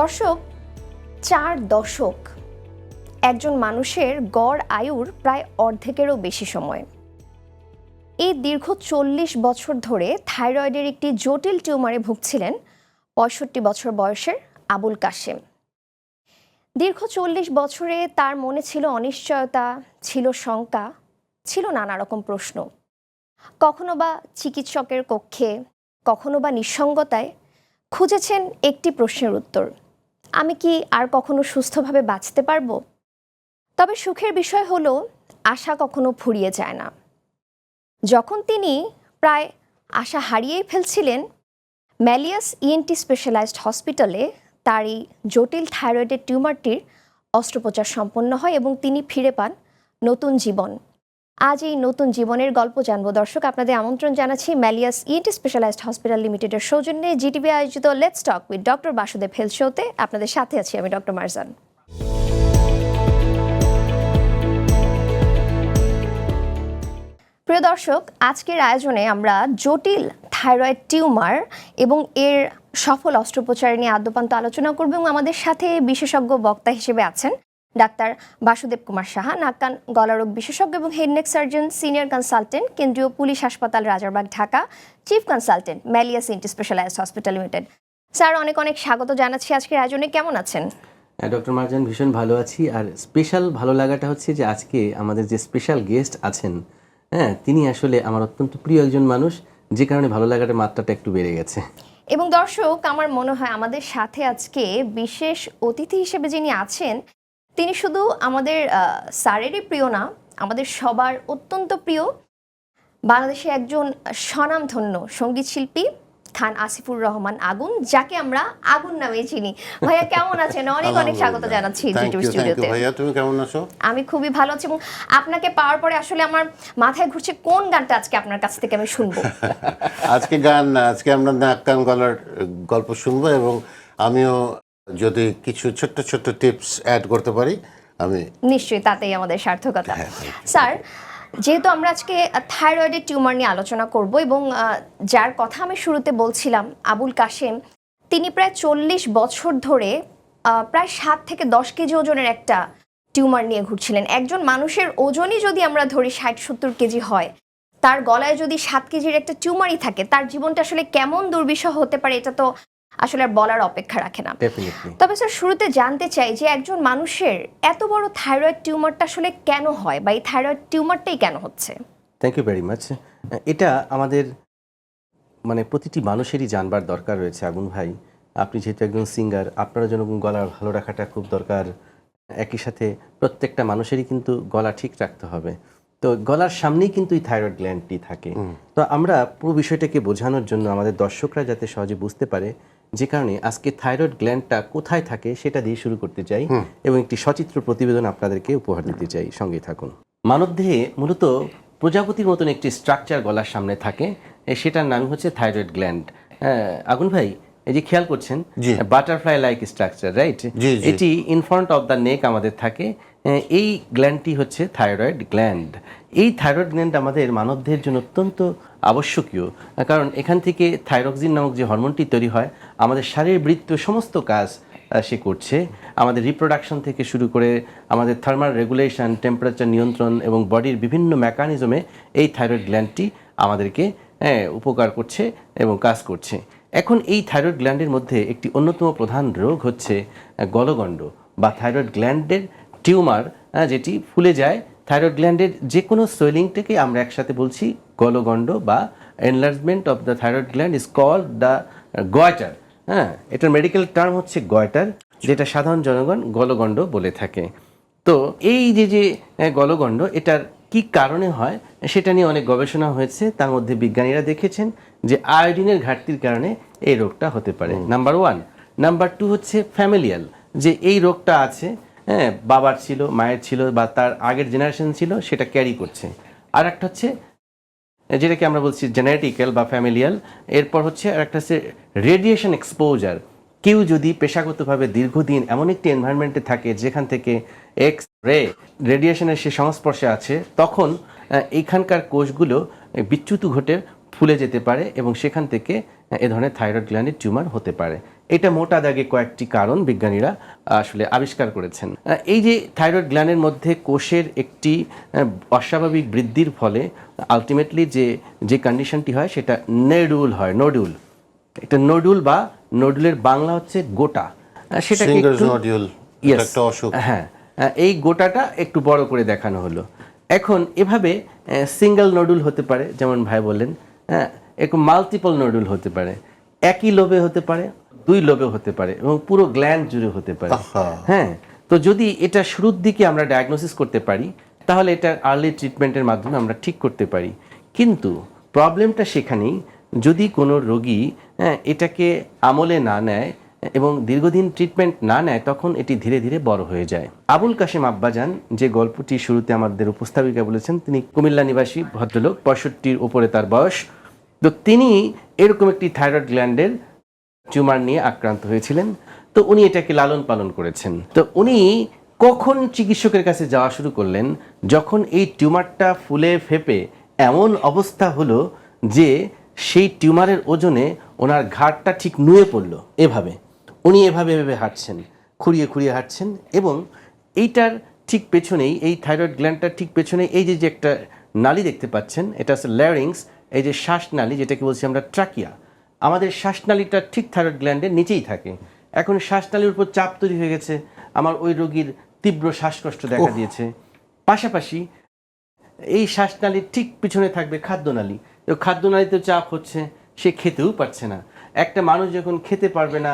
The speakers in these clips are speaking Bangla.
দর্শক, 4 দশক একজন মানুষের গড় আয়ুর প্রায় অর্ধেকেরও বেশি সময়। এই দীর্ঘ 40 বছর ধরে থাইরয়েডের একটি জটিল টিউমারে ভুগছিলেন 65 বছর বয়সের আবুল কাশেম। দীর্ঘ 40 বছরে তার মনে ছিল অনিশ্চয়তা, ছিল শঙ্কা, ছিল নানা রকম প্রশ্ন। কখনো বা চিকিৎসকের কক্ষে, কখনো বা নিঃসঙ্গতায় খুঁজেছেন একটি প্রশ্নের উত্তর: আমি কি আর কখনো সুস্থভাবে বাঁচতে পারবো? তবে সুখের বিষয় হলো, আশা কখনো ফুরিয়ে যায় না। যখন তিনি প্রায় আশা হারিয়েই ফেলছিলেন, ম্যালিয়াস ইএনটি স্পেশালাইজড হসপিটালে তার এই জটিল থাইরয়েডের টিউমারটির অস্ত্রোপচার সম্পন্ন হয় এবং তিনি ফিরে পান নতুন জীবন। আজ এই নতুন জীবনের গল্প জানবো। দর্শক, আপনাদের আমন্ত্রণ জানাচ্ছি ম্যালিয়াস ইএনটি স্পেশালাইজড হসপিটাল লিমিটেডের সৌজন্যে জিটিভি আয়োজিত let's talk with doctor Basudeb health শোতে। আপনাদের সাথে আছি আমি ডক্টর মারজান। প্রিয় দর্শক, আজকের আয়োজনে আমরা জটিল থাইরয়েড টিউমার এবং এর সফল অস্ত্রোপচার নিয়ে আদ্যপান্ত আলোচনা করব এবং আমাদের সাথে বিশেষজ্ঞ বক্তা হিসেবে আছেন ডাক্তার বাসুদেব কুমার সাহা, নাক কান গলারোগ বিশেষজ্ঞ এবং head neck surgeon, senior consultant, কেন্দ্রীয় পুলিশ হাসপাতাল Rajarbagh, Dhaka, chief consultant, Malleus ENT specialised hospital limited. Sir, অনেক অনেক স্বাগত জানাচ্ছি আজকের আয়োজনে। কেমন আছেন? ডক্টর মারজান, ভীষণ ভালো আছি। আর স্পেশাল ভালো লাগাটা হচ্ছে যে আজকে আমাদের যে স্পেশাল গেস্ট আছেন, তিনি আসলে আমার অত্যন্ত প্রিয় একজন মানুষ, যে কারণে ভালো লাগাটার মাত্রাটা একটু বেড়ে গেছে। এবং দর্শক, আমার মনে হয় আমাদের সাথে আজকে বিশেষ অতিথি হিসেবে যিনি আছেন, তিনি শুধু আমাদের স্যারেরই প্রিয় না, আমাদের সবার অত্যন্ত প্রিয় বাংলাদেশে একজন স্বনামধন্য সঙ্গীত শিল্পী খান আসিফুর রহমান আগুন, যাকে আমরা আগুন নামে চিনি। ভাইয়া কেমন আছেন? অনেক অনেক স্বাগত জানাচ্ছি জিটুর স্টুডিওতে। ভাইয়া, তুমি কেমন আছো? আমি খুবই ভালো আছি এবং আপনাকে পাওয়ার পরে আসলে আমার মাথায় ঘুরছে কোন গানটা আজকে আপনার কাছ থেকে আমি শুনবো। আজকে গান না, আজকে আমরা নাক কান গলার গল্প শুনবো এবং আমিও যদি কিছু ছোট্ট ছোট্ট টিপস অ্যাড করতে পারি আমি নিশ্চয়ই, তাতেই আমাদের সার্থকতা। স্যার, যেহেতু আমরা আজকে থাইরয়েডের টিউমার নিয়ে আলোচনা করব এবং যার কথা আমি শুরুতে বলছিলাম, আবুল কাশেম, তিনি প্রায় 40 বছর ধরে প্রায় 7 থেকে 10 কেজি ওজনের একটা টিউমার নিয়ে ঘুরছিলেন। একজন মানুষের ওজনই যদি আমরা ধরি 60-70 কেজি হয়, তার গলায় যদি 7 কেজির একটা টিউমারই থাকে, তার জীবনটা আসলে কেমন দুর্বিষহ হতে পারে, এটা তো আসলে আর বলার অপেক্ষা রাখে না। তবে স্যার, শুরুতে জানতে চাই যে একজন মানুষের এত বড় থাইরয়েড টিউমারটা আসলে কেন হয়, বা এই থাইরয়েড টিউমারটাই কেন হচ্ছে? Thank you very much. এটা আমাদের প্রতিটি মানুষেরই জানবার দরকার রয়েছে। আগুন ভাই, আপনি যেহেতু একজন সিঙ্গার, আপনার জন্য গলা ভালো রাখাটা খুব দরকার। একই সাথে প্রত্যেকটা মানুষেরই কিন্তু গলা ঠিক রাখতে হবে। তো গলার সামনেই কিন্তু এই থাইরয়েড গ্ল্যান্ডটি থাকে। তো আমরা পুরো বিষয়টাকে বোঝানোর জন্য, আমাদের দর্শকরা যাতে সহজে বুঝতে পারে, যে কারণে আজকে থাইরয়েড গ্ল্যান্ডটা কোথায় থাকে সেটা দিয়ে শুরু করতে চাই এবং একটি সচিত্র প্রতিবেদন আপনাদেরকে উপহার দিতে চাই। সঙ্গে থাকুন। মানবদেহে মূলত প্রজাপতির মতন একটি স্ট্রাকচার গলার সামনে থাকে, সেটার নাম হচ্ছে থাইরয়েড গ্ল্যান্ড। আগুন ভাই, এই যে খেয়াল করছেন, বাটারফ্লাই লাইক স্ট্রাকচার, রাইট? এটি ইন ফ্রন্ট অফ দ্য নেক আমাদের থাকে। এই গ্ল্যান্ডটি হচ্ছে থাইরয়েড গ্ল্যান্ড। এই থাইরয়েড গ্ল্যান্ড আমাদের মানবদেহের জন্য অত্যন্ত আবশ্যকীয়, কারণ এখান থেকে থাইরক্সিন নামক যে হরমোনটি তৈরি হয়, আমাদের শারীরবৃত্তীয় সমস্ত কাজ সে করছে। আমাদের রিপ্রোডাকশন থেকে শুরু করে আমাদের থার্মাল রেগুলেশন, টেম্পারেচার নিয়ন্ত্রণ এবং বডির বিভিন্ন মেকানিজমে এই থাইরয়েড গ্ল্যান্ডটি আমাদেরকে উপকার করছে এবং কাজ করছে। এখন এই থাইরয়েড গ্ল্যান্ডের মধ্যে একটি অন্যতম প্রধান রোগ হচ্ছে গলগণ্ড বা থাইরয়েড গ্ল্যান্ডের টিউমার, যেটি ফুলে যায়। থাইরয়েড গ্ল্যান্ডের যে কোনো সোয়েলিংটাকে আমরা একসাথে বলছি গলগণ্ড, বা enlargement of the thyroid gland is called the goitre. এটার মেডিকেল টার্ম হচ্ছে গয়টার, যেটা সাধারণ জনগণ গলগণ্ড বলে থাকে। তো এই যে গলগণ্ড, এটার কি কারণে হয় সেটা নিয়ে অনেক গবেষণা হয়েছে। তার মধ্যে বিজ্ঞানীরা দেখেছেন যে আয়োডিনের ঘাটতির কারণে এই রোগটা হতে পারে, নাম্বার 1। নাম্বার 2 হচ্ছে ফ্যামিলিয়াল, যে এই রোগটা আছে, বাবার ছিল, মায়ের ছিল, বা তার আগের জেনারেশন ছিল, সেটা ক্যারি করছে। আর একটা হচ্ছে যেটাকে আমরা বলছি জেনেটিক্যাল বা ফ্যামিলিয়াল। এরপর হচ্ছে আর একটা হচ্ছে রেডিয়েশন এক্সপোজার। কেউ যদি পেশাগতভাবে দীর্ঘদিন এমন একটি এনভায়রনমেন্টে থাকে যেখান থেকে এক্স রে রেডিয়েশনের সে সংস্পর্শে আছে, তখন এইখানকার কোষগুলো বিচ্যুত ঘটে ফুলে যেতে পারে এবং সেখান থেকে এ ধরনের থাইরয়েড গ্ল্যান্ডের টিউমার হতে পারে। এটা মোটা দাগে কয়েকটি কারণ বিজ্ঞানীরা আসলে আবিষ্কার করেছেন। এই যে থাইরয়েড গ্ল্যান্ডের মধ্যে কোষের একটি অস্বাভাবিক বৃদ্ধির ফলে আলটিমেটলি যে কন্ডিশনটি হয় সেটা নোডুল হয়। নোডুল, একটা নোডুল বা নোডুলের বাংলা হচ্ছে গোটা, সেটাকে Singer's একটু nodule, Yes, এটা একটা অসুখ। হ্যাঁ, এই গোটাটা একটু বড় করে দেখানো হলো। এখন এভাবে সিঙ্গেল নোডুল হতে পারে, যেমন ভাই বললেন, একটু মাল্টিপল নোডুল হতে পারে, একই লোবে হতে পারে, দুই লোবে হতে পারে, এবং পুরো গ্ল্যান্ড জুড়ে হতে পারে। হ্যাঁ, তো যদি এটা শুরুর দিকে আমরা ডায়াগনোসিস করতে পারি তাহলে এটা আর্লি ট্রিটমেন্টের মাধ্যমে আমরা ঠিক করতে পারি। কিন্তু প্রবলেমটা সেখানেই, যদি কোনো রোগী এটাকে আমলে না নেয় এবং দীর্ঘদিন ট্রিটমেন্ট না নেয় তখন এটি ধীরে ধীরে বড় হয়ে যায়। আবুল কাশেম আব্বাজান যে গল্পটি শুরুতে আমাদের উপস্থাপিকা বলেছেন, তিনি কুমিল্লা নিবাসী ভদ্রলোক, 65-র উপরে তার বয়স। তো তিনি এরকম একটি থাইরয়েড গ্ল্যান্ডের টিউমার নিয়ে আক্রান্ত হয়েছিলেন। তো উনি এটাকে লালন পালন করেছেন। তো উনি কখন চিকিৎসকের কাছে যাওয়া শুরু করলেন? যখন এই টিউমারটা ফুলে ফেপে এমন অবস্থা হলো যে সেই টিউমারের ওজনে ওনার ঘাড়টা ঠিক নুয়ে পড়লো। এভাবে উনি এভাবে হাঁটছেন, খুঁড়িয়ে খুঁড়িয়ে হাঁটছেন, এবং এইটার ঠিক পেছনেই, এই থাইরয়েড গ্ল্যান্ডটার ঠিক পেছনে এই যে একটা নালী দেখতে পাচ্ছেন, এটা হচ্ছে ল্যারিংস, এই যে শ্বাসনালী যেটাকে বলছি আমরা ট্রাকিয়া। আমাদের শ্বাসনালীটা ঠিক থাইরয়েড গ্ল্যান্ডের নিচেই থাকে। এখন শ্বাসনালীর উপর চাপ তৈরি হয়ে গেছে, আমার ওই রোগীর তীব্র শ্বাসকষ্ট দেখা দিয়েছে। পাশাপাশি এই শ্বাসনালীর ঠিক পিছনে থাকবে খাদ্যনালী, তো খাদ্যনালীতে চাপ হচ্ছে, সে খেতেও পারছে না। একটা মানুষ যখন খেতে পারবে না,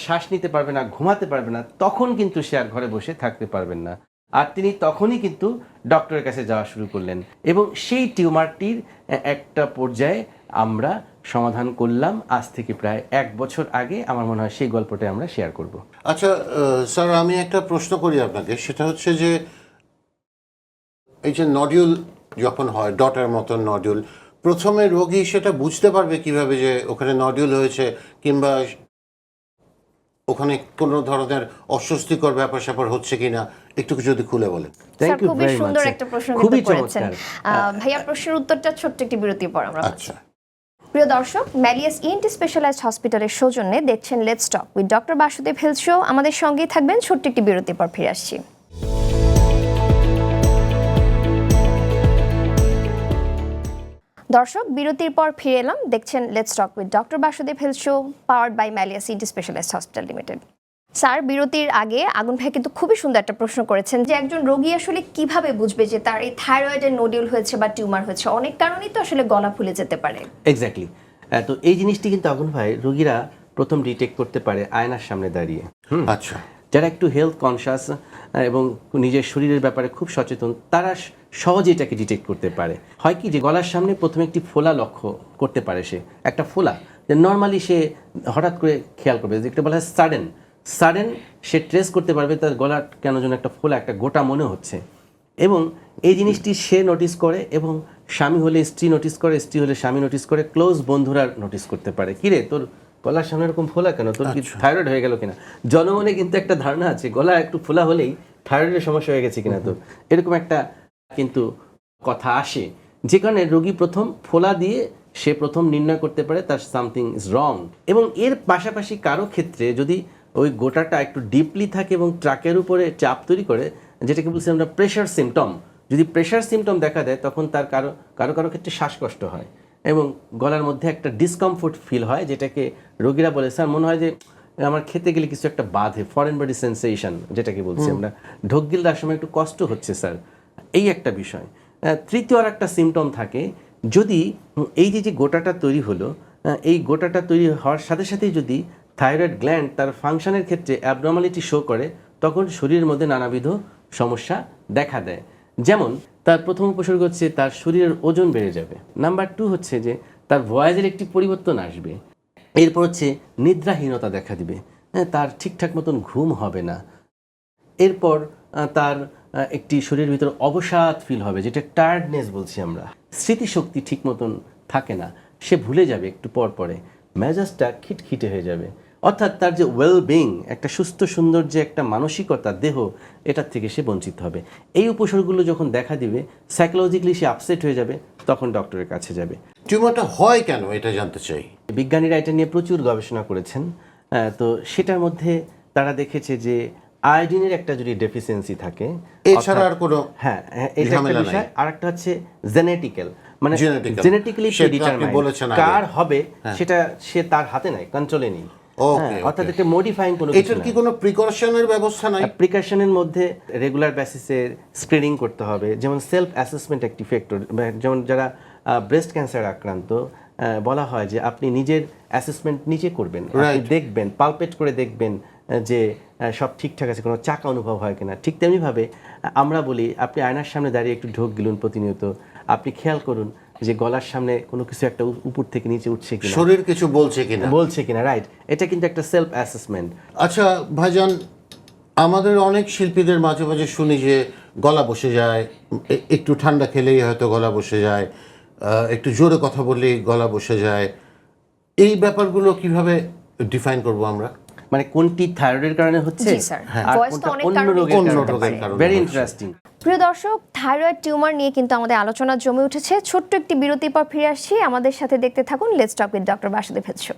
শ্বাস নিতে পারবে না, ঘুমাতে পারবে না, তখন কিন্তু সে আর ঘরে বসে থাকতে পারবেন না। আর তিনি তখনই কিন্তু ডক্টরের কাছে যাওয়া শুরু করলেন, এবং সেই টিউমারটির একটা পর্যায়ে আমরা সমাধান করলাম আজ থেকে প্রায় 1 বছর আগে। আমার মনে হয় সেই গল্পটা আমরা শেয়ার করব। আচ্ছা স্যার, আমি একটা প্রশ্ন করি আপনাকে, সেটা হচ্ছে যে এই যে নডিউল যখন হয়, ডটের মতন নডিউল, প্রথমে রোগী সেটা বুঝতে পারবে কিভাবে যে ওখানে নডিউল হয়েছে, কিংবা ওখানে কোনো ধরনের অস্বস্তিকর ব্যাপার স্যাপার হচ্ছে কিনা, একটু যদি খুলে বলেন। স্যার, খুবই সুন্দর একটা প্রশ্ন খুবই কিন্তু করেছেন। চমৎকার। ভাইয়া, প্রশ্নের উত্তরটা ছোট্ট একটি বিরতির পর আমরা পাচ্ছি। আচ্ছা, প্রিয় দর্শক, ম্যালিয়াস ইএনটি স্পেশালাইজড হসপিটালের সৌজন্যে দেখছেন let's talk with doctor Basudeb health show. আমাদের সঙ্গেই থাকবেন, ছোট্ট একটি বিরতির পর ফিরে আসছি। দর্শক, বিরতির পর ফিরে এলাম, দেখছেন let's talk with doctor Basudeb health show, powered by Malleus ENT specialised hospital limited. Sir, বিরতির আগে আগুন ভাই কিন্তু খুবই সুন্দর একটা প্রশ্ন করেছেন যে একজন রোগী আসলে কিভাবে বুঝবে যে তার এই থাইরয়েডের নোডিউল হয়েছে বা টিউমার হয়েছে। অনেক কারণেই তো আসলে গলা ফুলে যেতে পারে। এক্স্যাক্টলি। তো এই জিনিসটি কিন্তু আগুন ভাই রোগীরা প্রথম ডিটেক্ট করতে পারে আয়নার সামনে দাঁড়িয়ে। আচ্ছা, যারা একটু হেলথ কনসাস এবং নিজের শরীরের ব্যাপারে খুব সচেতন, তারা সহজে এটাকে ডিটেক্ট করতে পারে। হয় কি যে গলার সামনে প্রথমে একটি ফোলা লক্ষ্য করতে পারে, সে একটা ফোলা, যে নর্মালি সে হঠাৎ করে খেয়াল করবে, যেটা বলা হয় সাডেন সে ট্রেস করতে পারবে তার গলা কেন যেন একটা ফোলা, একটা গোটা মনে হচ্ছে। এবং এই জিনিসটি সে নোটিস করে, এবং স্বামী হলে স্ত্রী নোটিস করে, স্ত্রী হলে স্বামী নোটিস করে, ক্লোজ বন্ধুরা নোটিস করতে পারে, কিরে তোর গলার সামনে এরকম ফোলা কেন, তোর কি থাইরয়েড হয়ে গেল কিনা। জনমনে কিন্তু একটা ধারণা আছে গলা একটু ফোলা হলেই থাইরয়েডের সমস্যা হয়ে গেছে কিনা, তোর এরকম একটা কিন্তু কথা আসে, যে কারণে রোগী প্রথম ফোলা দিয়ে সে প্রথম নির্ণয় করতে পারে তার সামথিং ইজ রং। এবং এর পাশাপাশি কারো ক্ষেত্রে যদি ওই গোটাটা একটু ডিপলি থাকে এবং ট্রাকের উপরে চাপ তৈরি করে, যেটাকে বলছি আমরা প্রেশার সিমটম, যদি প্রেশার সিমটম দেখা দেয় তখন তার কারো ক্ষেত্রে শ্বাসকষ্ট হয় এবং গলার মধ্যে একটা ডিসকমফোর্ট ফিল হয়, যেটাকে রোগীরা বলে স্যার মনে হয় যে আমার খেতে গেলে কিছু একটা বাধে, ফরেন বডি সেন্সেশন যেটাকে বলছি আমরা, ঢোক গিলবার সময় একটু কষ্ট হচ্ছে স্যার, এই একটা বিষয়। তৃতীয় আর একটা সিমটম থাকে, যদি এই যে গোটাটা তৈরি হলো, এই গোটাটা তৈরি হওয়ার সাথে সাথেই যদি থাইরয়েড গ্ল্যান্ড তার ফাংশনের ক্ষেত্রে অ্যাবনর্মালিটি শো করে, তখন শরীরের মধ্যে নানাবিধ সমস্যা দেখা দেয়। যেমন তার প্রথম উপসর্গ হচ্ছে তার শরীরের ওজন বেড়ে যাবে। নাম্বার 2 হচ্ছে যে তার ভয়েসের একটি পরিবর্তন আসবে। এরপর হচ্ছে নিদ্রাহীনতা দেখা দিবে, তার ঠিকঠাক মতন ঘুম হবে না। এরপর তার একটি শরীরের ভিতর অবসাদ ফিল হবে, যেটা টায়ার্ডনেস বলছি আমরা। স্মৃতিশক্তি ঠিক মতন থাকে না, সে ভুলে যাবে একটু পর পরে, মেজাজটা খিটখিটে হয়ে যাবে। অর্থাৎ তার যে ওয়েলবিং, একটা সুস্থ সুন্দর যে একটা মানসিকতা, দেহ, এটার থেকে সে বঞ্চিত হবে। এই উপসর্গগুলো যখন দেখা দিবে, সাইকোলজিক্যালি সে আপসেট হয়ে যাবে, তখন ডক্টরের কাছে যাবে। টিউমারটা হয় কেন এটা জানতে চাই। বিজ্ঞানীরা এটা নিয়ে প্রচুর গবেষণা করেছেন। তো সেটার মধ্যে তারা দেখেছে যে আয়োডিনের একটা যদি ডেফিসিয়েন্সি থাকে, এছাড়া আর কোনো হ্যাঁ এটা একটা ঝামেলা নাই। বিষয়। আর একটা হচ্ছে জেনেটিক্যাল, মানে Genetical। জেনেটিক্যালি সেটা আপনি ডিটারমাইন বলেছেন আগে। কার হবে সেটা সে তার হাতে নাই, কন্ট্রোলে নেই। ওকে, অর্থাৎ এটা মডিফাইং কোনো কিছু এটার না। কি কোনো প্রিকশনের ব্যবস্থা নাই? প্রিকশনের মধ্যে রেগুলার বেসিসে স্ক্রিনিং করতে হবে, যেমন সেলফ অ্যাসেসমেন্ট একটি ফ্যাক্টর। যেমন যারা ব্রেস্ট ক্যান্সার আক্রান্ত, বলা হয় যে আপনি নিজের অ্যাসেসমেন্ট নিজে করবেন, আপনি দেখবেন, পালপেট করে দেখবেন যে সব ঠিকঠাক আছে, কোনো চাকা অনুভব হয় কিনা। ঠিক তেমনিভাবে আমরা বলি আপনি আয়নার সামনে দাঁড়িয়ে একটু ঢোক গিলুন প্রতিনিয়ত, আপনি খেয়াল করুন যে গলার সামনে কোনো কিছু একটা উপর থেকে নিচে উঠছে কিনা, শরীর কিছু বলছে কিনা। রাইট। এটা কিন্তু একটা সেলফ অ্যাসেসমেন্ট। আচ্ছা ভাইজান, আমাদের অনেক শিল্পীদের মাঝে মাঝে শুনি যে গলা বসে যায়, একটু ঠান্ডা খেলেই হয়তো গলা বসে যায়, একটু জোরে কথা বললেই গলা বসে যায়। এই ব্যাপারগুলো কিভাবে ডিফাইন করব আমরা? মানে কোনটি থাইরয়েডের কারণে হচ্ছে, জি স্যার, আর ভয়েস তো কোনটা অনেক অন্য কারণে রোগের অন্য কারণে রোগের হচ্ছে। কারণে ভেরি হচ্ছে। ইন্টারেস্টিং। প্রিয় দর্শক, থাইরয়েড টিউমার নিয়ে কিন্তু আমাদের আলোচনা জমে উঠেছে। ছোট্ট একটি বিরতির পর ফিরে আসছি, আমাদের সাথে দেখতে থাকুন let's talk with doctor Basudeb show.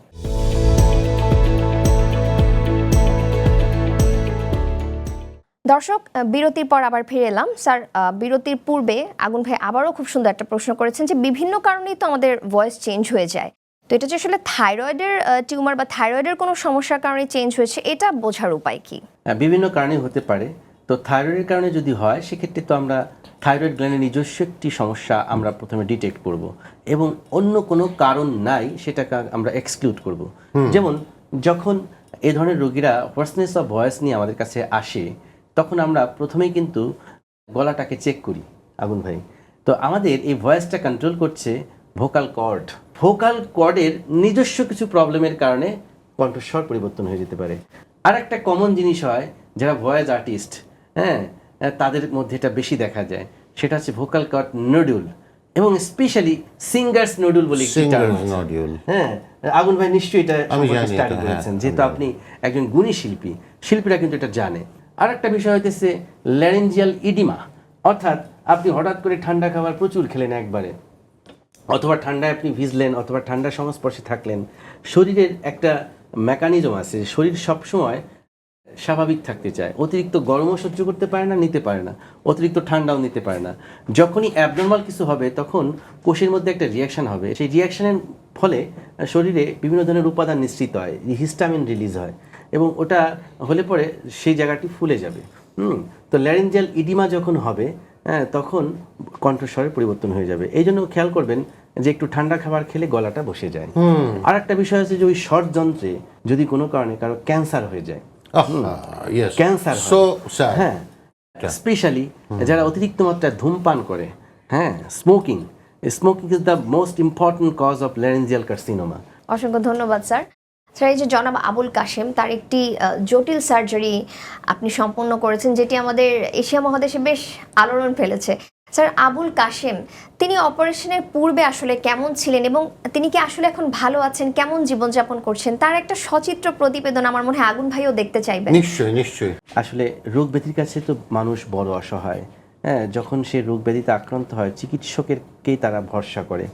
দর্শক, বিরতির পর আবার ফিরে এলাম। স্যার, বিরতির পূর্বে আগুন ভাই আবারও খুব সুন্দর একটা প্রশ্ন করেছেন যে বিভিন্ন কারণেই তো আমাদের ভয়েস চেঞ্জ হয়ে যায়। তো এটা যে আসলে থাইরয়েডের টিউমার বা থাইরয়েডের কোনো সমস্যার কারণে চেঞ্জ হয়েছে, এটা বোঝার উপায় কি? বিভিন্ন কারণে হতে পারে। তো থাইরয়েডের কারণে যদি হয় সেক্ষেত্রে তো আমরা থাইরয়েড গ্ল্যান্ডের নিজস্ব একটি সমস্যা আমরা প্রথমে ডিটেক্ট করব, এবং অন্য কোনো কারণ নাই সেটাকে আমরা এক্সক্লুড করব। যেমন যখন এ ধরনের রোগীরা হোয়ার্সনেস অফ ভয়েস নিয়ে আমাদের কাছে আসে, তখন আমরা প্রথমেই কিন্তু গলাটাকে চেক করি আগুন ভাই। তো আমাদের এই ভয়েসটা কন্ট্রোল করছে ভোকাল কর্ড। ভোকাল কর্ডের নিজস্ব কিছু প্রবলেমের কারণে কণ্ঠস্বর পরিবর্তন হয়ে যেতে পারে। আর একটা কমন জিনিস হয় যারা ভয়েস আর্টিস্ট, হ্যাঁ, তাদের মধ্যে এটা বেশি দেখা যায়, সেটা হচ্ছে ভোকাল কর্ড নোডুল, এবং স্পেশালি সিঙ্গার্স নোডুল বলে একটি টার্ম আছে। হ্যাঁ, আগুন ভাই নিশ্চয়ই এটা স্টাডি করেছেন, যেহেতু আপনি একজন গুণী শিল্পী, শিল্পীরা কিন্তু এটা জানে। আর একটা বিষয় হইতেছে ল্যারিঞ্জিয়াল ইডিমা, অর্থাৎ আপনি হঠাৎ করে ঠান্ডা খাবার প্রচুর খেলেন একবারে, অথবা ঠান্ডায় আপনি ভিজলেন, অথবা ঠান্ডার সংস্পর্শে থাকলেন। শরীরের একটা মেকানিজম আছে, শরীর সবসময় স্বাভাবিক থাকতে চায়, অতিরিক্ত গরমও সহ্য করতে পারে না, নিতে পারে না, অতিরিক্ত ঠান্ডাও নিতে পারে না। যখনই অ্যাবনর্মাল কিছু হবে তখন কোষের মধ্যে একটা রিয়াকশান হবে, সেই রিয়াকশানের ফলে শরীরে বিভিন্ন ধরনের উপাদান নিঃসৃত হয়, হিস্টামিন রিলিজ হয়, এবং ওটা হলে পরে সেই জায়গাটি ফুলে যাবে। তো ল্যারিঞ্জিয়াল ইডিমা যখন হবে, তখন কণ্ঠস্বরের পরিবর্তন হয়ে যাবে। এই জন্য খেয়াল করবেন যে একটু ঠান্ডা খাবার খেলে গলাটা বসে যায়। আর একটা বিষয় আছে যে ওই শ্বাসযন্ত্রে যদি কোনো কারণে কারো ক্যান্সার হয়ে যায়, ক্যান্সার, হ্যাঁ, স্পেশালি যারা অতিরিক্ত মাত্রায় ধূমপান করে, হ্যাঁ, smoking is the most important cause of laryngeal carcinoma. অসংখ্য ধন্যবাদ স্যার। স্যার, এই যে জনাব আবুল কাশেম, তার একটি জটিল সার্জারি আপনি সম্পন্ন করেছেন, যেটি আমাদের এশিয়া মহাদেশে বেশ আলোড়ন ফেলেছে। স্যার, আবুল কাশেম তিনি অপারেশনের পূর্বে আসলে কেমন ছিলেন, এবং তিনি কি আসলে এখন ভালো আছেন, কেমন জীবনযাপন করছেন, তার একটা সচিত্র প্রতিবেদন আমার মনে হয় আগুন ভাইও দেখতে চাইবেন। নিশ্চয়ই। আসলে রোগ ব্যাধির কাছে তো মানুষ বড় অসহায়। হ্যাঁ, যখন সে রোগ ব্যাধিতে আক্রান্ত হয় চিকিৎসকেরকেই তারা ভরসা করে।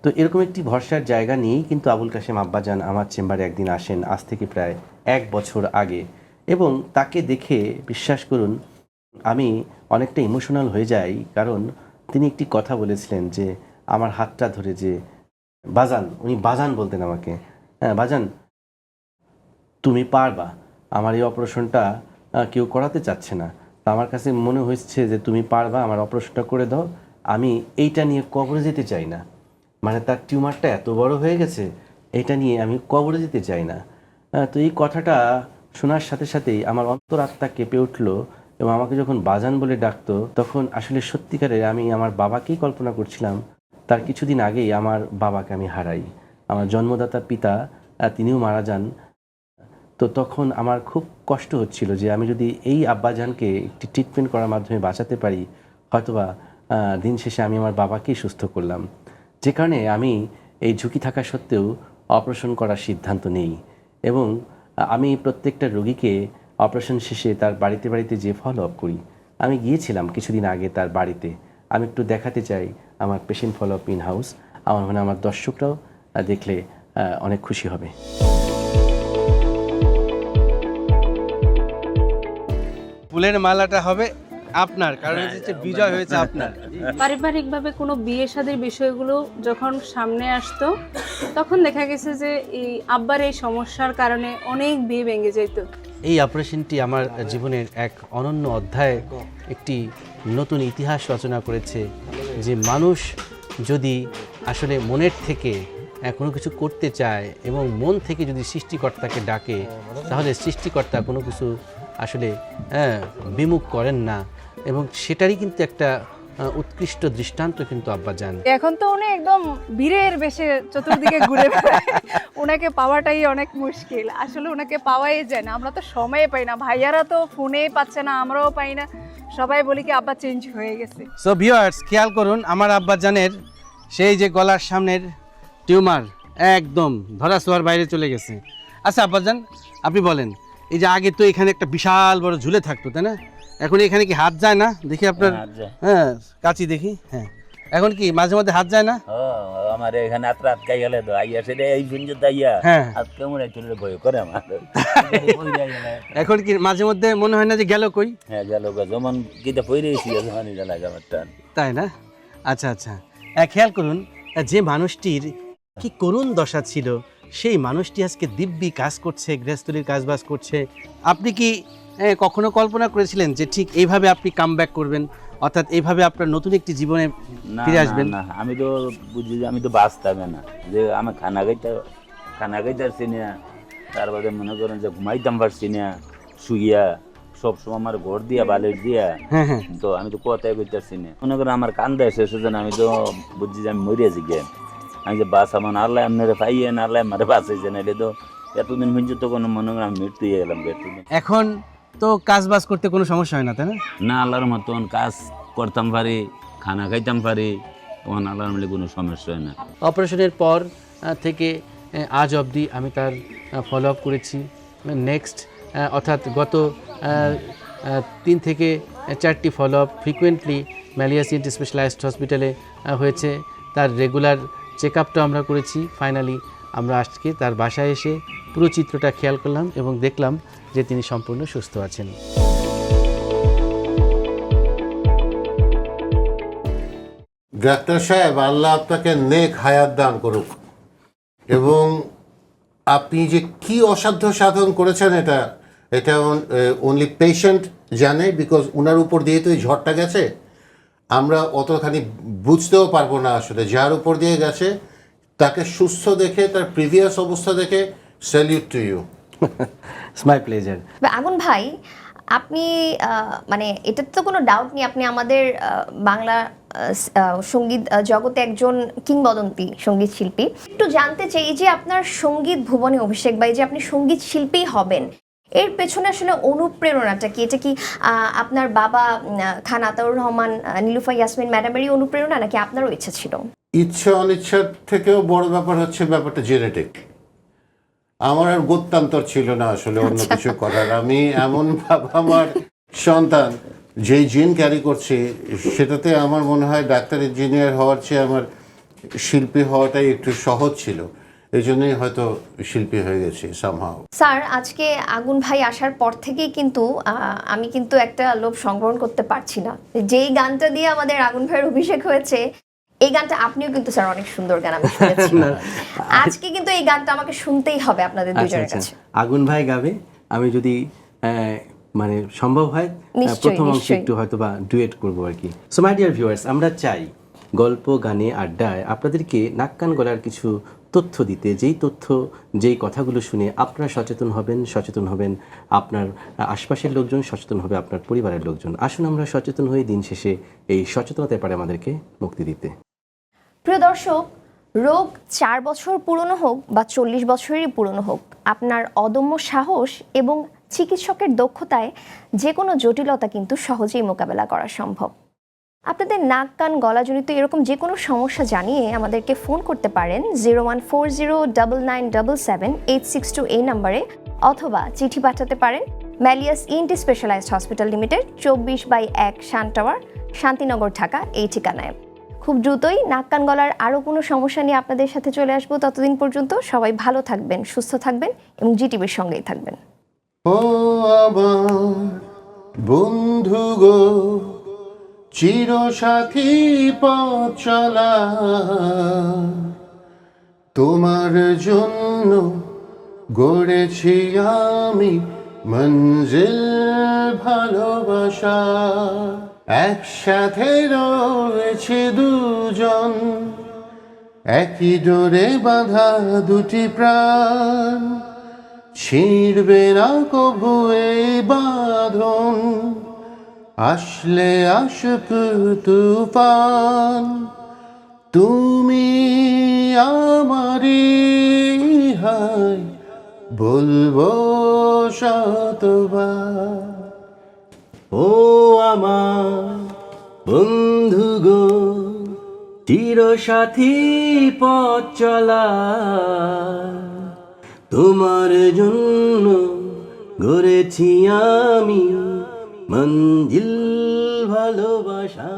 তো এরকম একটি ভরসার জায়গা নিয়েই কিন্তু আবুল কাশেম আব্বাজান আমার চেম্বারে একদিন আসেন, আজ থেকে প্রায় 1 বছর আগে, এবং তাকে দেখে বিশ্বাস করুন আমি অনেকটা ইমোশনাল হয়ে যাই, কারণ তিনি একটি কথা বলেছিলেন যে আমার হাতটা ধরে, যে বাজান, উনি বাজান বলতেন আমাকে, হ্যাঁ বাজান তুমি পারবা, আমার এই অপারেশনটা কেউ করাতে চাচ্ছে না, তা আমার কাছে মনে হচ্ছে যে তুমি পারবা, আমার অপারেশনটা করে দাও, আমি এইটা নিয়ে কবরে যেতে চাই না। মানে তার টিউমারটা এত বড় হয়ে গেছে, এটা নিয়ে আমি কবরে যেতে চাই না। তো এই কথাটা শোনার সাথে সাথেই আমার অন্তরাত্মা কেঁপে উঠলো, এবং আমাকে যখন বাজান বলে ডাকতো তখন আসলে সত্যিকারে আমি আমার বাবাকেই কল্পনা করছিলাম। তার কিছুদিন আগেই আমার বাবাকে আমি হারাই, আমার জন্মদাতা পিতা তিনিও মারা যান। তো তখন আমার খুব কষ্ট হচ্ছিল যে আমি যদি এই আব্বাজানকে একটি ট্রিটমেন্ট করার মাধ্যমে বাঁচাতে পারি, হয়তোবা দিন শেষে আমি আমার বাবাকেই সুস্থ করলাম। যে কারণে আমি এই ঝুঁকি থাকা সত্ত্বেও অপারেশন করার সিদ্ধান্ত নেই, এবং আমি প্রত্যেকটা রোগীকে অপারেশন শেষে তার বাড়িতে বাড়িতে যে ফলো আপ করি। আমি গিয়েছিলাম কিছুদিন আগে তার বাড়িতে, আমি একটু দেখাতে চাই আমার patient follow up in house. আমার মনে হয় আমার দর্শকরাও দেখলে অনেক খুশি হবে। ফুলের মালাটা হবে আপনার, কারণ হচ্ছে বিজয় হয়েছে আপনার। পারিবারিকভাবে কোনো বিয়ে শাদীর বিষয়গুলো যখন সামনে আসতো তখন দেখা গেছে যে এই আব্বার এই সমস্যার কারণে অনেক বিয়ে ভেঙে যেত। এই অপারেশনটি আমার জীবনের এক অনন্য অধ্যায়, একটি নতুন ইতিহাস রচনা করেছে যে মানুষ যদি আসলে মনের থেকে কোনো কিছু করতে চায় এবং মন থেকে যদি সৃষ্টিকর্তাকে ডাকে, তাহলে সৃষ্টিকর্তা কোনো কিছু আসলে বিমুখ করেন না, এবং সেটারই কিন্তু একটা উৎকৃষ্ট দৃষ্টান্ত কিন্তু আব্বাজান। এখন তো উনি একদম বীরের বেশে চতুর্দিকে ঘুরে বেড়ায়, ওনাকে পাওয়াটাই অনেক মুশকিল। আসলে ওনাকে পাওয়াই যায় না, আমরা তো সময় পাই না, ভাইয়ারা তো ফোনেই পাচ্ছে না, আমরাও পাই না, সবাই বলি কি আব্বা চেঞ্জ হয়ে গেছে। সো ভিউয়ার্স, খেয়াল করুন আমার আব্বাজানের সেই যে গলার সামনের টিউমার একদম ধরা ছোঁয়ার বাইরে চলে গেছে। আচ্ছা আব্বাজান, আপনি বলেন, এই যে আগে তো এখানে একটা বিশাল বড় ঝুলে থাকতো, তাই না? এখন এখানে কি হাত যায় না? দেখি আপনার, হ্যাঁ কাচি দেখি, হ্যাঁ এখন কি মাঝে মধ্যে হাত যায় না? আমার এখানে রাত কাই গেলে তো আইয়া সেটা এই শুনছে তাইয়া হ্যাঁ হাত কেমন চলে ভয় করে আমার। এখন কি মাঝে মধ্যে মনে হয় না যে গেল কই? হ্যাঁ গেল যেমন কিটা পইরেছি যখন এটা লাগে আমার টান। তাই না? আচ্ছা আচ্ছা, খেয়াল করুন যে মানুষটির কি করুণ দশা ছিল, সেই মানুষটি আজকে দিব্যি কাজ করছে, গৃহস্থলীর কাজবাজ করছে। আপনি কি কখনো কল্পনা করেছিলেন যে ঠিক এইভাবে আপনি কামব্যাক করবেন, অর্থাৎ এইভাবে আপনার নতুন একটি জীবনে ফিরে আসবেন? না, আমি তো বুঝি যে আমি তো বাঁচতাম না, যে আমি খানা খাইতে পারছি না, তারপরে মনে করেন যে ঘুমাইতাম পারছি না, শুইয়া সবসময় আমার ঘর দিয়া বালিশ দিয়া, তো আমি তো কথাই কইতেছি না, মনে করেন আমার কান্দা শেষ হচ্ছে না, আমি তো বুঝছি যে আমি মরিয়াছি জ্ঞান, আমি যে বাস আমার আল্লাহ আপনারা পাইয়েন, আল্লাহ আমারে বাঁচাইছেন, এটা তো এতদিন পর্যন্ত কোনো মনে করেন আমি মৃত্যু হয়ে গেলাম। এখন তো কাজ বাজ করতে কোনো সমস্যা হয় না, তাই না? না, আল্লাহর মতন কাজ করতাম পারি, খানা খাইতাম পারি, তখন আল্লাহর মিলে কোনো সমস্যা হয় না। অপারেশনের পর থেকে আজ অবধি আমি তার ফলো আপ করেছি। নেক্সট অর্থাৎ গত 3 থেকে 4টি ফলো আপ ফ্রিকুয়েন্টলি ম্যালিয়া সিএনটি স্পেশালাইজড হসপিটালে হয়েছে। তার রেগুলার চেক আপটা আমরা করেছি। ফাইনালি আমরা আজকে তার বাসায় এসে পুরো চিত্রটা খেয়াল করলাম এবং দেখলাম যে তিনি সম্পূর্ণ সুস্থ আছেন। ডাক্তার সাহেব, আল্লাহ আপনাকে নেক হায়াত দান করুক, এবং আপনি যে কি অসাধ্য সাধন করেছেন এটা অনলি পেশেন্ট জানে, বিকজ ওনার উপর দিয়ে তো এই ঝড়টা গেছে, আমরা অতখানি বুঝতেও পারবো না। আসলে যার উপর দিয়ে গেছে তাকে সুস্থ দেখে, তার প্রিভিয়াস অবস্থা দেখে salute to you. It's my pleasure. আগুন ভাই, আপনি মানে এটাতে তো কোনো ডাউট নেই, আপনি আমাদের বাংলা সঙ্গীত জগতে একজন কিংবদন্তি সঙ্গীত শিল্পী। একটু জানতে চাই যে আপনার সঙ্গীত ভুবনে অভিষেক, বা যে আপনি সঙ্গীত শিল্পী হবেন, এর পেছনে আসলে অনুপ্রেরণাটা কি? এটা কি আপনার বাবা খান আতাউর রহমান, নীলুফা ইয়াসমিন ম্যাডামেরই অনুপ্রেরণা, নাকি আপনারও ইচ্ছা ছিল? ইচ্ছা অনিচ্ছার থেকেও বড় ব্যাপার হচ্ছে ব্যাপারটা জেনেটিক। আমার আর গত্যান্তর ছিল না আসলে অন্য কিছু করার। আমি এমন ভাবে আমার সন্তান যেই জিন ক্যারি করছি, সেটাতে আমার মনে হয় ডাক্তার ইঞ্জিনিয়ার হওয়ার চেয়ে আমার শিল্পী হওয়াটাই একটু সহজ ছিল, এই জন্যই হয়তো শিল্পী হয়ে গেছি সামহাও। স্যার, আজকে আগুন ভাই আসার পর থেকেই কিন্তু আমি কিন্তু একটা লোভ সংবরণ করতে পারছি না। যেই গানটা দিয়ে আমাদের আগুন ভাইয়ের অভিষেক হয়েছে, এই গানটা আপনিও কিন্তু স্যার অনেক সুন্দর গান আমি শুনেছি। আজকে কিন্তু এই গানটা আমাকে শুনতেই হবে আপনাদের দুজনের কাছে। আগুন ভাই গাবে, আমি যদি মানে সম্ভব হয় প্রথম অংশ একটু হয়তো বা ডুয়েট করবো আর কি। সো মাই ডিয়ার ভিউয়ার্স, আমরা চাই গল্প, গানে, আড্ডায় আপনাদেরকে নাক কান গলার কিছু তথ্য দিতে, যেই তথ্য, যেই কথাগুলো শুনে আপনারা সচেতন হবেন, আপনার আশপাশের লোকজন সচেতন হবে, আপনার পরিবারের লোকজন। আসুন আমরা সচেতন হয়ে দিন শেষে এই সচেতনতায় পারে আমাদেরকে মুক্তি দিতে। প্রিয় দর্শক, রোগ 4 বছর পুরনো হোক বা 40 বছরেরই পুরনো হোক, আপনার অদম্য সাহস এবং চিকিৎসকের দক্ষতায় যে কোনো জটিলতা কিন্তু সহজেই মোকাবেলা করা সম্ভব। আপনাদের নাক কান গলাজনিত এরকম যে কোনো সমস্যা জানিয়ে আমাদেরকে ফোন করতে পারেন 01409977862 এই নাম্বারে, অথবা চিঠি পাঠাতে পারেন Malleus ENT specialised hospital limited, 24/1 Shan tower, Shantinagar, Dhaka এই ঠিকানায়। খুব দ্রুতই নাক কান গলার আরও কোনো সমস্যা নিয়ে আপনাদের সাথে চলে আসবো। ততদিন পর্যন্ত সবাই ভালো থাকবেন, সুস্থ থাকবেন এবং জিটিভির সঙ্গেই থাকবেন। ও আমার বন্ধু গো চিরসাথী পথ চলা, তোমার জন্য গড়েছি আমি মঞ্জিল ভালোবাসা। একসাথে রয়েছে দুজন, একই ডোরে বাঁধা দুটি প্রাণ, ছিঁড়বে না কভু এই বাঁধন, আসলে আসুক তুফান। তুমি আমারি, হায় বলবো শতবার। ও আমার বন্ধু গো চিরসাথী পথ চলা, তোমার জন্য গড়েছি আমি মঞ্জিল ভালোবাসা।